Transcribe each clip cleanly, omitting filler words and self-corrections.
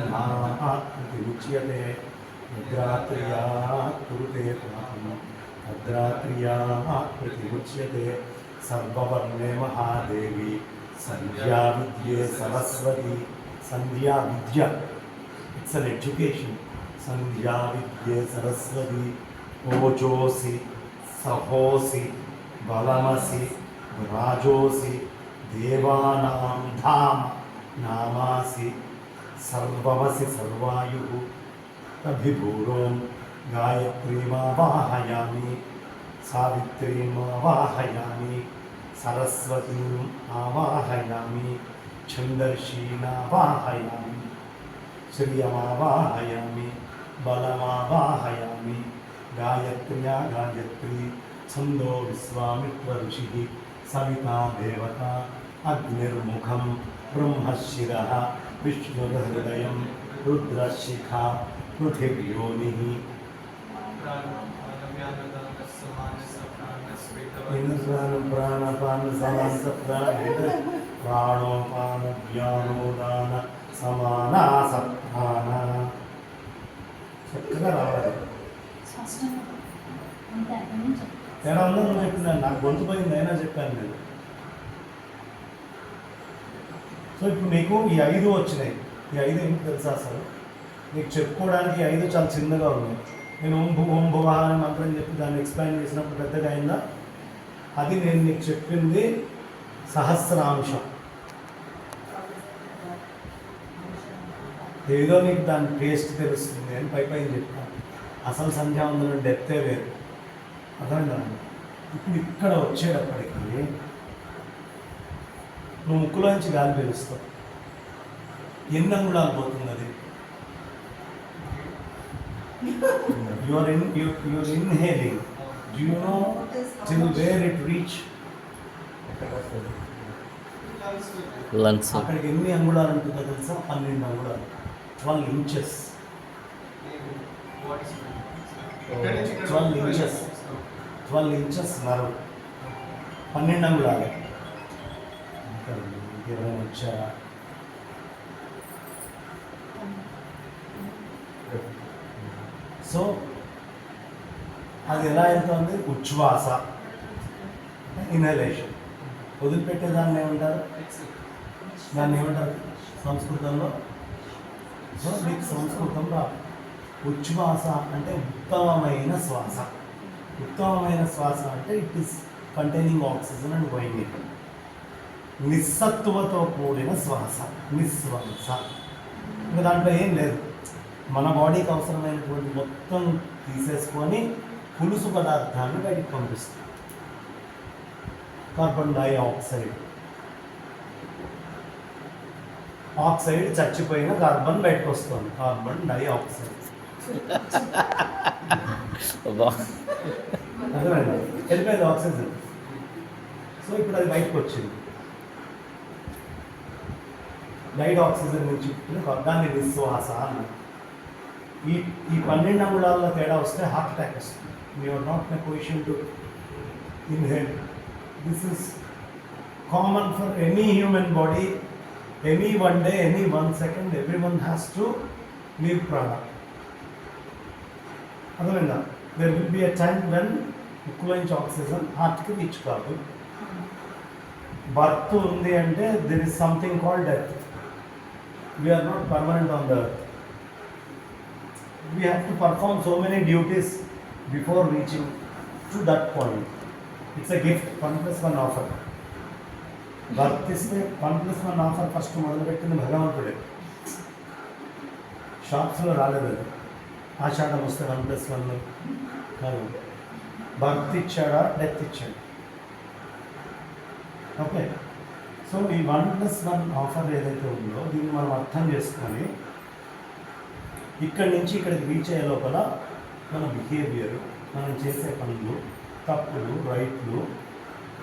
ब्रह्मात्मुच्यते निद्रात्रियात् कुरुते पापं तद्रात्रियात् प्रतिमुच्यते सर्ववर्णे महादेवी संध्या विद्ये सरस्वती संध्या विद्या it's an education संध्या विद्ये सरस्वती ओजोसि सहोसि बलमसि राजोसि देवानां धाम नामासि सर्वमसि सर्वायुः अभिभूरों गायत्रीमावाहयामि सावित्रीमावाहयामि सरस्वतीम् आवाहयामि छन्दर्षीणावाहयामि श्रियमावाहयामि बलमावाहयामि गायत्र्या गायत्री छन्दो विश्वामित्र ऋषिः सविता देवता अग्निर्मुखं ब्रह्मशिरः विष्णुर्हृदयं रुद्रशिखा पृथिव्योनिः प्राणोपानव्यानोदान समाना सप्राण చక్కగా రావాలి. తేడా ఉందని నువ్వు చెప్పినా నాకు గొంతు పోయింది అయినా చెప్పాను నేను. సో ఇప్పుడు నీకు ఈ 5 వచ్చినాయి. ఈ 5 ఏంటి తెలుసా అసలు? నీకు చెప్పుకోవడానికి 5 చాలా చిన్నగా ఉన్నాయి. నేను ఓం భువ అనే మంత్రం చెప్పి దాన్ని ఎక్స్ప్లెయిన్ చేసినప్పుడు పెద్దగా అయిందా? అది నేను నీకు చెప్పింది సహస్రాంశం. ఏదో నీకు దాని టేస్ట్ తెలుస్తుంది అని పైన చెప్తాను. అసలు సంధ్యావందనం డెప్తే వేరు. అర్థమైందా? ఇప్పుడు ఇక్కడ వచ్చేటప్పటికి నువ్వు ముక్కులోంచి గాలి పీలుస్తావు. ఎన్ని అంగుళాలు పోతుంది అది? you're inhaling. Do you know till where it reach? Lungs. అక్కడికి ఎన్ని అంగుళాలు ఉంటుందో తెలుసా? 12 అంగుళాలు. 12 inches. 12 inches నరవు. 12 అంగుళాలు. ఎవరైనా వచ్చారా? సో అది ఎలా వెళ్తుంది? ఉచ్ఛ్వాస, ఇన్హలేషన్. వదిలిపెట్టేదాన్ని ఏమంటారు? దాన్ని ఏమంటారు సంస్కృతంలో? సో మీకు సంస్కృతం రాదు. ఉచ్ఛ్వాస అంటే ఉత్తమమైన శ్వాస. ఉత్తమమైన శ్వాస అంటే it is containing oxygen and going in. నిస్సత్తువతో కూడిన శ్వాస, నిశ్వాస. ఇంకా దాంట్లో ఏం లేదు. మన బాడీకి అవసరమైనటువంటి మొత్తం తీసేసుకొని పులుసు పదార్థాన్ని బయటికి పంపిస్తుంది. Carbon dioxide. ఆక్సైడ్ చచ్చిపోయిన కార్బన్ బయటకు వస్తుంది. Carbon dioxide. అర్థమైంది? వెళ్ళిపోయింది ఆక్సిజన్. సో ఇప్పుడు అది బయటకు వచ్చింది. లైట్ ఆక్సిజన్ నుంచి దాన్ని నిశ్వాస అన్నారు. ఈ 12 అంగుళాల తేడా వస్తే హార్ట్ అటాక్ వస్తుంది. You are not in a position to inhale. This is common for any human body. Any 1 day, any 1 second, everyone has to leave prana. అర్థమైందా? there will be a time when ముక్కులోంచి oxygen హార్ట్కి reach కాదు. Birth ఉంది అంటే there is something called death. We are not permanent on the earth. We have to perform so many duties before reaching to that point. It's a gift, 1+1 offer. Birth ఇస్తే 1+1 offer first మొదలుపెట్టింది భగవంతుడే. షాప్స్లో రాలేదు అది. ఆషాఢం వస్తే 1+1 కాదు. Birth ఇచ్చాడా, death ఇచ్చాడు. ఓకే. సో ఈ 1+1 ఆఫర్ ఏదైతే ఉందో దీన్ని మనం అర్థం చేసుకొని ఇక్కడి నుంచి ఇక్కడికి రీచ్ అయ్యే లోపల మన బిహేవియర్, మనం చేసే పనులు, తప్పులు, రైట్లు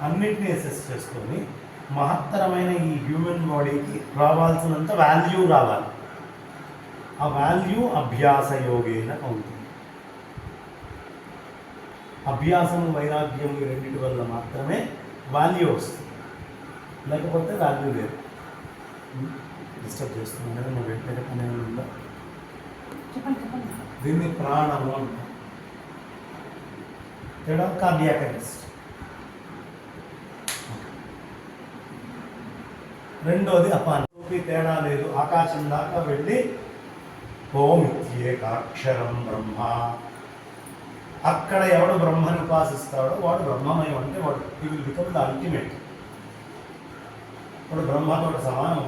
అన్నిటినీ అసెస్ చేసుకొని మహత్తరమైన ఈ హ్యూమన్ బాడీకి రావాల్సినంత వాల్యూ రావాలి. ఆ వాల్యూ అభ్యాస యోగేన అవుతుంది. అభ్యాసం, వైరాగ్యం ఈ రెండింటి వల్ల మాత్రమే వాల్యూ వస్తుంది. లేకపోతే వాల్యూ లేదు. డిస్టర్బ్ చేస్తున్నాను కదా, నువ్వు వేరే పని ఏమైనా ఉందా? చెప్పండి చెప్పండి. దీన్ని ప్రాణము అంటాం. తేడా కార్డియాక్ అరెస్ట్. రెండోది అపాన్. తేడా లేదు, ఆకాశం దాకా వెళ్ళి ఓం ఇత్యేకాక్షరం బ్రహ్మ. అక్కడ ఎవడు బ్రహ్మని ఉపాసిస్తాడో వాడు బ్రహ్మమయం, అంటే వాడు he will become the ultimate. వాడు బ్రహ్మతో సమానం.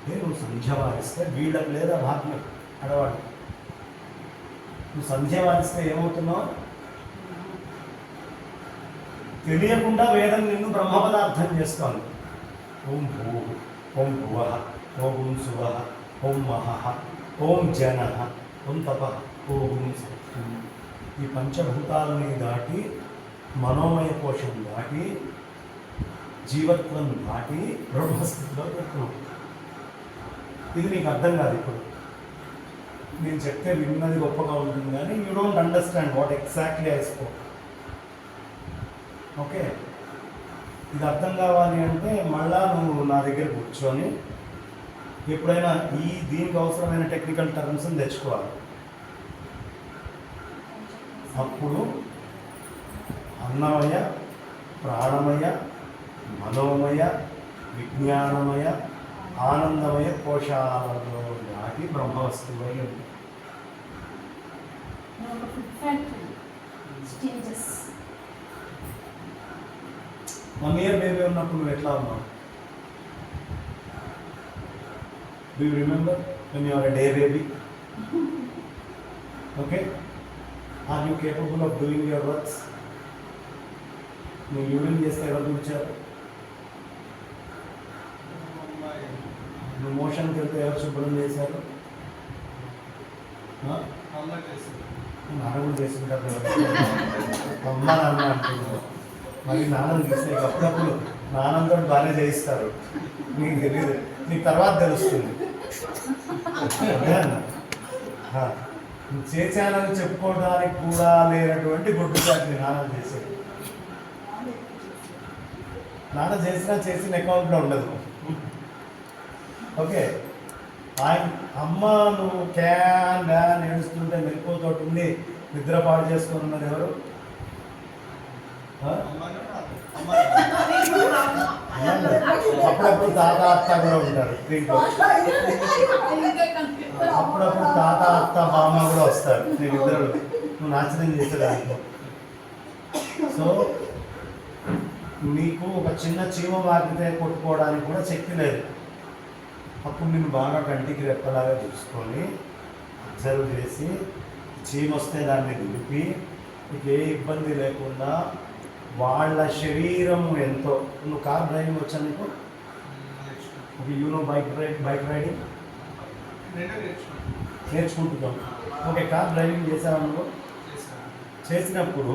నువ్వు సంధ్య వారిస్తే వీళ్ళకి లేదా భాగ్యం అడవాడు. నువ్వు సంధ్య వారిస్తే ఏమవుతున్నావు? తెలియకుండా వేదం నిన్ను బ్రహ్మ పదార్థం చేస్తాను. ఓం భూ, ఓం భువ, ఓం శువ, ఓం మహ, ఓం జన, ఓం తప, ఓం సత్యం. ఈ పంచభూతాలని దాటి, మనోమయ కోశం దాటి, జీవత్వం దాటి బ్రహ్మస్థితిలో పెడుతున్నాం. ఇది నీకు అర్థం కాదు. ఇప్పుడు నేను చెప్తే విన్నది గొప్పగా ఉంటుంది, కానీ you don't understand what exactly I spoke. Okay, ఇది అర్థం కావాలి అంటే మళ్ళా నువ్వు నా దగ్గర కూర్చొని ఎప్పుడైనా దీనికి అవసరమైన టెక్నికల్ టర్మ్స్ని తెచ్చుకోవాలి. అప్పుడు అన్నమయ, ప్రాణమయ, మనోమయ, విజ్ఞానమయ, ఆనందమయ కోశాలలో దాటి బ్రహ్మవస్తువై ఉంది. స్టేజెస్. 1 year బేబీ ఉన్నప్పుడు నువ్వు ఎట్లా ఉన్నావు? Do you remember when you are a day baby? Okay, are you capable of doing your works? నువ్వు యూరిన్ చేస్తే ఎవరు కూర్చారు? నువ్వు మోషన్కి వెళ్తే ఎవరు శుభ్రం చేశారు? నాన్న కూడా చేసుకుంటారు. అమ్మ నాన్న అంటున్నారు. మరి నాన్నని తీస్తే అప్పుడప్పుడు నాన్నంతో బాగానే చేయిస్తారు. నీకు తెలియదు, నీకు తర్వాత తెలుస్తుంది. చేశానని చెప్పుకోవడానికి కూడా లేనటువంటి గుడ్డు చాట్ని నాన్న చేసేది. నాన్న చేసినా చేసిన అకౌంట్లో ఉండదు. ఓకే, ఆయన అమ్మ నువ్వు క్యాన్ వ్యాన్ ఏడుస్తుంటే మెరుపుతోటి ఉండి నిద్ర పాడు చేసుకొని ఉన్నది ఎవరు? అప్పుడప్పుడు తాత అత్త కూడా ఉంటారు దీంట్లో. అప్పుడప్పుడు తాత అత్త బామ్మ కూడా వస్తారు. నేను ఇద్దరు నువ్వు నాశనం చేసేదానికి. సో నీకు ఒక చిన్న చీమ వాకితే కొట్టుకోవడానికి కూడా శక్తి లేదు. అప్పుడు నేను బాగా కంటికి రెప్పలాగా చూసుకొని అబ్జర్వ్ చేసి చీమ వస్తే దాన్ని దులిపి నీకు ఏ ఇబ్బంది లేకుండా వాళ్ళ శరీరం ఎంతో. నువ్వు కార్ డ్రైవింగ్ వచ్చా నీకు? ఓకే, యూనో బైక్ రైడింగ్ నేర్చుకుంటున్నాం. ఓకే, కార్ డ్రైవింగ్ చేసావా నువ్వు? చేసినప్పుడు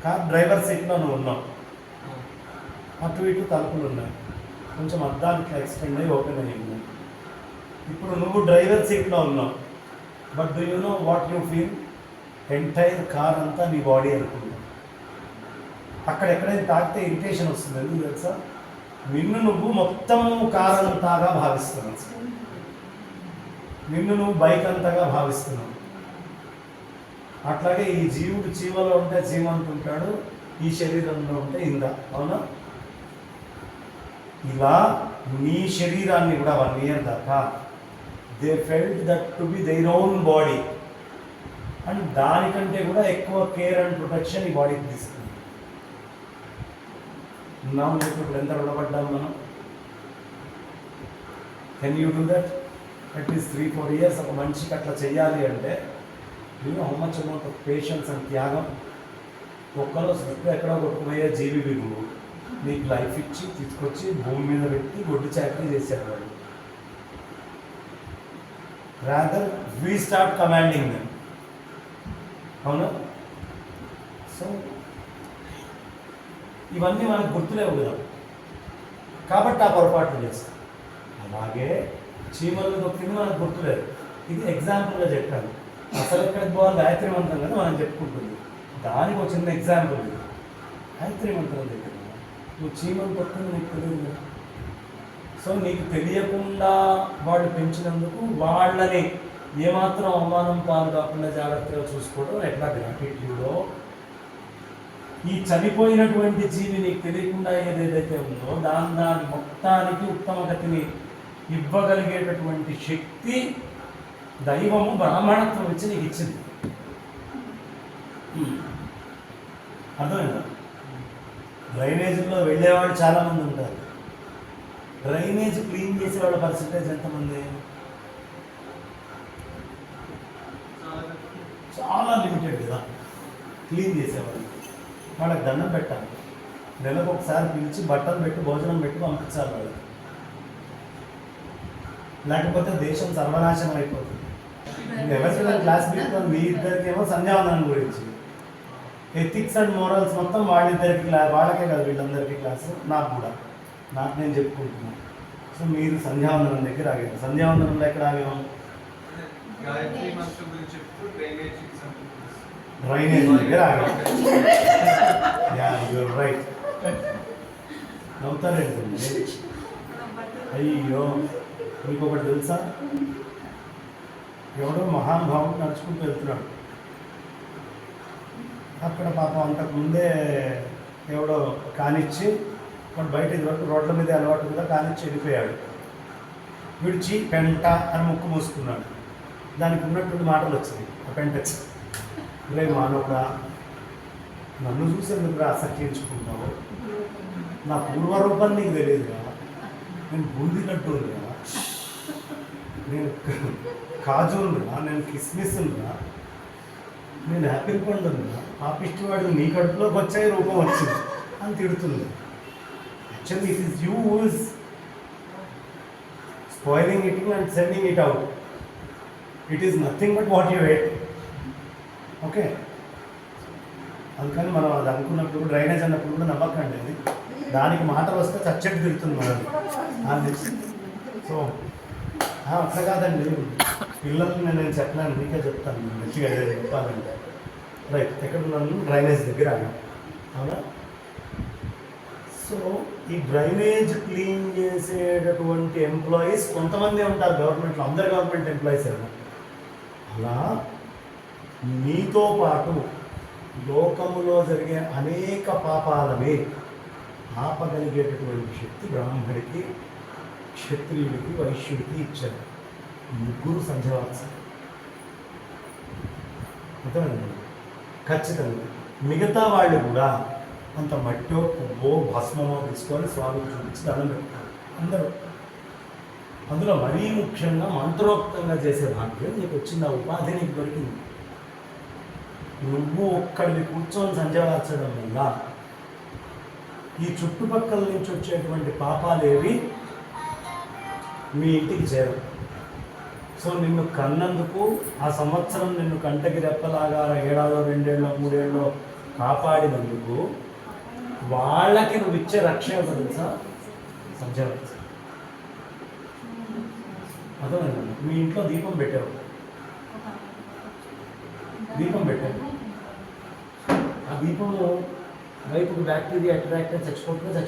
కార్ డ్రైవర్ సీట్లో నువ్వు ఉన్నావు. అటు ఇటు తలుపులు ఉన్నాయి, కొంచెం అద్దాలు ఇట్లా ఎక్స్టెండ్ అయ్యి ఓపెన్ అయ్యి ఉన్నాయి. ఇప్పుడు నువ్వు డ్రైవర్ సీట్లో ఉన్నావు. But do you know what you feel? Entire car అంతా నీ బాడీ అనుకున్నావు. అక్కడ ఎక్కడైనా తాకితే ఇరిటేషన్ వస్తుంది. ఎందుకు తెలుసా? నిన్ను నువ్వు మొత్తము కార్ అంతాగా భావిస్తున్నావు. నిన్ను నువ్వు బైక్ అంతగా భావిస్తున్నావు. అట్లాగే ఈ జీవుడు చీమలో ఉంటే చీమ అంటుంటాడు, ఈ శరీరంలో ఉంటే ఇంద. అవునా? ఇలా నీ శరీరాన్ని కూడా 1 year దాకా they felt that to be their own body. And దానికంటే కూడా ఎక్కువ కేర్ అండ్ ప్రొటెక్షన్ ఈ బాడీకి తీసుకుంది. ఉన్నాం ఇప్పుడు ఎంత రుణపడ్డాం మనం? Can you do that? At least 3-4 years ఒక మనిషికి అట్లా చెయ్యాలి అంటే how much amount of patience and త్యాగం. ఒక్కలో సృష్టి ఎక్కడో కొట్టుకుపోయే జీవి విలువ నీకు లైఫ్ ఇచ్చి తీసుకొచ్చి భూమి మీద పెట్టి గొడ్డు చాకరీ చేశారు వాళ్ళు. Rather we start commanding them. అవునా? సో ఇవన్నీ మనకు గుర్తులేవు కదా, కాబట్టి ఆ పొరపాట్లు చేస్తాం. అలాగే చీమలు దొక్కింది మనకు గుర్తులేదు. ఇది ఎగ్జాంపుల్గా చెప్పాను. అసలు ఎక్కడికి పోవాలి? గాయత్రి మంత్రం కదా మనం చెప్పుకుంటుంది. దానికి ఒక చిన్న ఎగ్జాంపుల్ ఇది. గాయత్రి మంత్రం దగ్గర నువ్వు చీమలు దొక్కింది నీకు తెలియదు కదా. సో నీకు తెలియకుండా వాళ్ళు పెంచినందుకు వాళ్ళని ఏమాత్రం అవమానం పాలు కాకుండా జాగ్రత్తగా చూసుకోవడం ఎట్లా గ్రాటిట్యూడో, ఈ చనిపోయినటువంటి జీవి నీకు తెలియకుండా ఏదైతే ఉందో దాని మొత్తానికి ఉత్తమ గతిని ఇవ్వగలిగేటటువంటి శక్తి దైవము బ్రాహ్మణత్వం ఇచ్చి నీకు ఇచ్చింది. అర్థమైందా? డ్రైనేజీలో వెళ్ళేవాళ్ళు చాలామంది ఉంటారు. డ్రైనేజ్ క్లీన్ చేసే వాళ్ళ పర్సంటేజ్ ఎంతమంది? చాలా లిమిటెడ్ కదా. క్లీన్ చేసేవాళ్ళు వాళ్ళకి దండం పెట్టాలి, నెలకు ఒకసారి పిలిచి బట్టలు పెట్టి భోజనం పెట్టి పంపించాలి వాళ్ళు, లేకపోతే దేశం సర్వనాశనం అయిపోతుంది. ఎవరికైనా క్లాస్ పెట్టుకొని మీ ఇద్దరికేమో సంధ్యావందనం గురించి, ఎథిక్స్ అండ్ మోరల్స్ మొత్తం వాళ్ళిద్దరికి వాళ్ళకే కాదు వీళ్ళందరికీ క్లాసు, నాకు కూడా, నాకు నేను చెప్పుకుంటున్నాను. సో మీరు సంధ్యావందనం దగ్గర ఆగారు. సంధ్యావందనంలో ఎక్కడ ఆగాము? డ్రైనేజ్ దగ్గర ఆగాము. You're right. నవ్వుతారేంటండి? అయ్యో, మీకు ఒకటి తెలుసా? ఎవడో మహానుభావుడు నడుచుకుంటూ వెళ్తున్నాడు. అక్కడ పాపం అంతకుముందే ఎవడో కానిచ్చి వాడు బయట రోడ్ల మీద అలవాటు కూడా కానిచ్చి వెళ్ళిపోయాడు. విడిచి పెంట అని ముక్కు మూసుకున్నాడు. దానికి ఉన్నటువంటి మాటలు వచ్చినాయి ఆ పెంటకి. రే మానవుడా, నన్ను చూసేందుకు అసహ్యించుకుంటావు, నా పూర్వరూపం నీకు తెలియదురా, నేను బూందీ లడ్డూరా, నేను కాజురా, నేను కిస్మిస్రా, నేను హ్యాపీల్ పండురా, పాపిష్టివాడు నీ కడుపులోకి వచ్చాయి రూపం వచ్చింది అని తిడుతుంది. Actually it is you who is spoiling it and sending it out. It is nothing but what you at. Okay, అందుకని మనం అది అనుకున్నప్పుడు డ్రైనేజ్ అన్నప్పుడు కూడా నమ్మకండి. అది దానికి మాటలు వస్తే చచ్చటి తిడుతుంది మనల్ని. సో అట్లా కాదండి, పిల్లల్ని నేను చెప్పలేను, మీకే చెప్తాను మంచిగా చెప్పాలంటే. రైట్, ఎక్కడ ఉన్నాను? డ్రైనేజ్ దగ్గర ఆగా, అవునా? సో ఈ డ్రైనేజ్ క్లీన్ చేసేటటువంటి ఎంప్లాయీస్ కొంతమంది ఉంటారు గవర్నమెంట్లో, అందరు గవర్నమెంట్ ఎంప్లాయీస్ ఏమో. అలా మీతో పాటు లోకములో జరిగే అనేక పాపాలని ఆపగలిగేటటువంటి శక్తి బ్రాహ్మడికి, క్షత్రియుడికి, వైశ్యుడికి ఇచ్చారు. ముగ్గురు సంధ్యావాత్స. అర్థమైంది? ఖచ్చితంగా మిగతా వాళ్ళు కూడా అంత మట్టో పువ్వో భస్మమో తీసుకొని స్వామికి చూపించి దండం పెడతారు అందరూ. అందులో మరీ ముఖ్యంగా మంత్రోక్తంగా చేసే భాగ్యం నీకు వచ్చింది, ఆ ఉపాధి నీకు దొరికింది. నువ్వు ఒక్కడిని కూర్చొని సంధ్యావార్చడం వల్ల ఈ చుట్టుపక్కల నుంచి వచ్చేటువంటి పాపాలేవి మీ ఇంటికి చేరవు. సో నిన్ను కన్నందుకు, ఆ సంవత్సరం నిన్ను కంటకి రెప్పలాగా ఏడాదో, రెండేళ్ళలో, మూడేళ్ళలో కాపాడినందుకు వాళ్ళకి నువ్వు ఇచ్చే రక్షణ తెలుసా? సంధ్యావార్చ. అర్థమైందండి? మీ ఇంట్లో దీపం పెట్టావు, దీపం పెట్టావు, ఆ దీపము వైపుకు బ్యాక్టీరియా అట్రాక్ట్ అని చచ్చిపోతుంది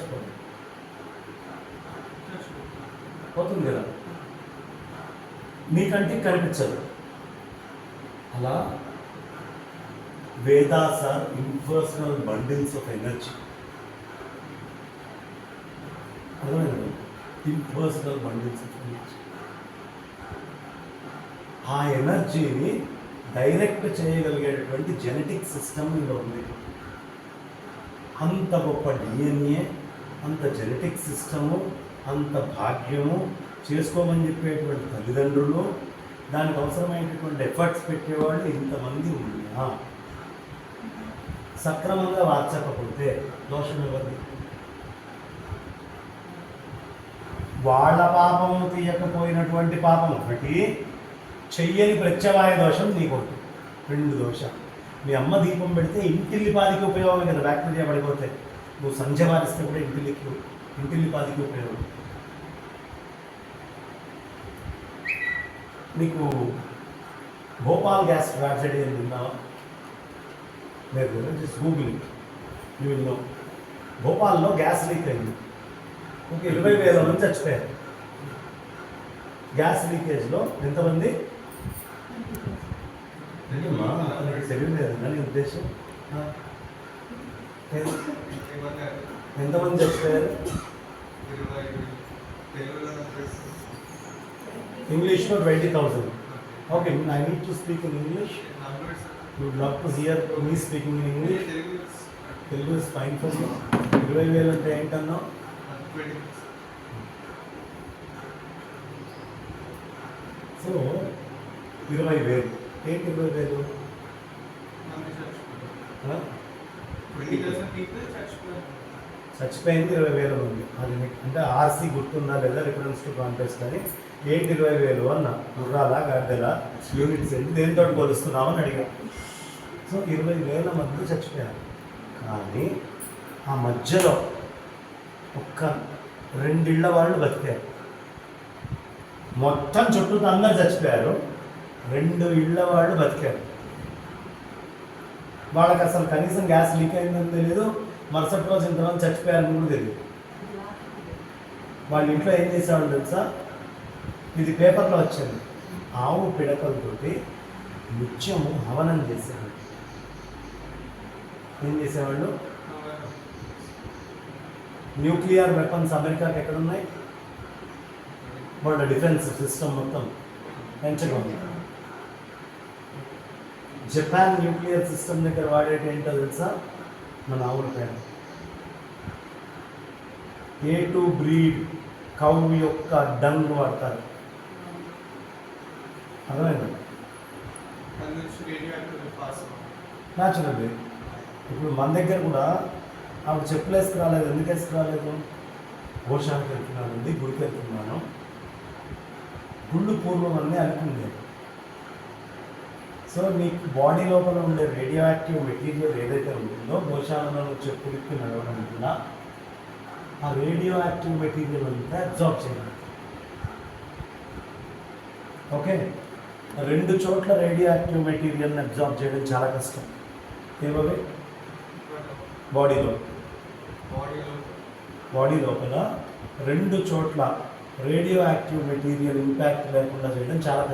పోతుంది కదా, మీ కంటికి కనిపించదు. అలా Vedas are impersonal bundles of energy. అర్థమైంది? Impersonal bundles of energy. ఆ ఎనర్జీని డైరెక్ట్ చేయగలిగేటటువంటి జెనెటిక్ సిస్టమ్ ఇందులో ఉంది. అంత గొప్ప డిఎన్ఏ, అంత జెనెటిక్ సిస్టము, అంత భాగ్యము చేసుకోమని చెప్పేటువంటి తల్లిదండ్రులు, దానికి అవసరమైనటువంటి ఎఫర్ట్స్ పెట్టేవాళ్ళు ఇంతమంది ఉన్నా సక్రమంగా వార్చకపోతే దోషం ఎవరిది? వాళ్ళ పాపము తీయకపోయినటువంటి పాపం ఒకటి, చెయ్యని ప్రత్యవాయ దోషం నీకొకటి, రెండు దోషం. మీ అమ్మ దీపం పెడితే ఇంటిల్లిపాదికి ఉపయోగం కదా, బ్యాక్టీరియా పడిపోతే. నువ్వు సంధ్య వారిస్తే కూడా ఇంటిల్లిపాదికి ఉపయోగం. నీకు భోపాల్ గ్యాస్ ట్రాజడీ అని విన్నావా? లేదు, just Google it, you will know. భోపాల్లో గ్యాస్ లీక్ అయింది, ఒక 20,000 మంది చచ్చిపోయారు. గ్యాస్ లీకేజ్లో ఎంతమంది ఏంటమ్మా అతనికి తెలియలేదు నీ ఉద్దేశం ఎంతమంది చచ్చిపోయారు ఇంగ్లీష్లో 20,000 okay I need to speak in English you would love to hear me speaking in English Telugu is fine for you 20,000 అంటే ఏంటన్నా సో 20,000 ఏంటి 20,000 చచ్చిపోయింది 20,000 ఉంది అది మీకు అంటే ఆర్సీ గుర్తుందా లేదా రిఫరెన్స్ టు కాంటెస్ట్ అని ఏంటి 20,000 అన్న గుర్రాల గడ్డల యూనిట్స్ ఏంటి దేనితో పోలుస్తున్నామని అడిగా సో 20,000 మంది చచ్చిపోయారు కానీ ఆ మధ్యలో ఒక్క 2 ఇళ్ళ వాళ్ళు బతికారు మొత్తం చుట్టూ అందరు చచ్చిపోయారు 2 ఇళ్ళ వాళ్ళు బతికారు వాళ్ళకి అసలు కనీసం గ్యాస్ లీక్ అయిందని తెలియదు మరుసటి రోజు ఇంతమంది చచ్చిపోయారని కూడా తెలియదు వాళ్ళ ఇంట్లో ఏం చేసేవాళ్ళు తెలుసా ఇది పేపర్లో వచ్చింది ఆవు పిడకలతోటి నిత్యము హవనం చేసేవాళ్ళు ఏం చేసేవాళ్ళు న్యూక్లియర్ వెపన్స్ అమెరికాకి ఎక్కడున్నాయి వాళ్ళ డిఫెన్స్ సిస్టమ్ మొత్తం పెంచగా ఉంది జపాన్ న్యూక్లియర్ సిస్టమ్ దగ్గర వాడేటి ఏంటో తెలుసా మన ఆవుల పేడ A2 బ్రీడ్ కౌ యొక్క డంగ్ వాడతారు అర్థమైంది న్యాచురల్ ఇప్పుడు మన దగ్గర కూడా ఆవిడ చెప్పులు వేసుకురాలేదు ఎందుకు వేసుకురాలేదు గోశాలకు వెళ్తున్నానండి గుడికి వెళ్తున్నాను గుళ్ళు పూర్వం అన్నీ అనుకుంది సో నీకు బాడీ లోపల ఉండే రేడియో యాక్టివ్ మెటీరియల్ ఏదైతే ఉంటుందో గోశాలలో చెప్పులకి నడవడం వల్ల ఆ రేడియో యాక్టివ్ మెటీరియల్ అంతా అబ్జార్బ్ చేయాలి ఓకే 2 చోట్ల రేడియో యాక్టివ్ మెటీరియల్ని అబ్జార్బ్ చేయడం చాలా కష్టం ఏమవి బాడీ లోపల 2 చోట్ల రేడియో యాక్టివ్ మెటీరియల్ ఇంపాక్ట్ లేకుండా చేయడం చాలా కష్టం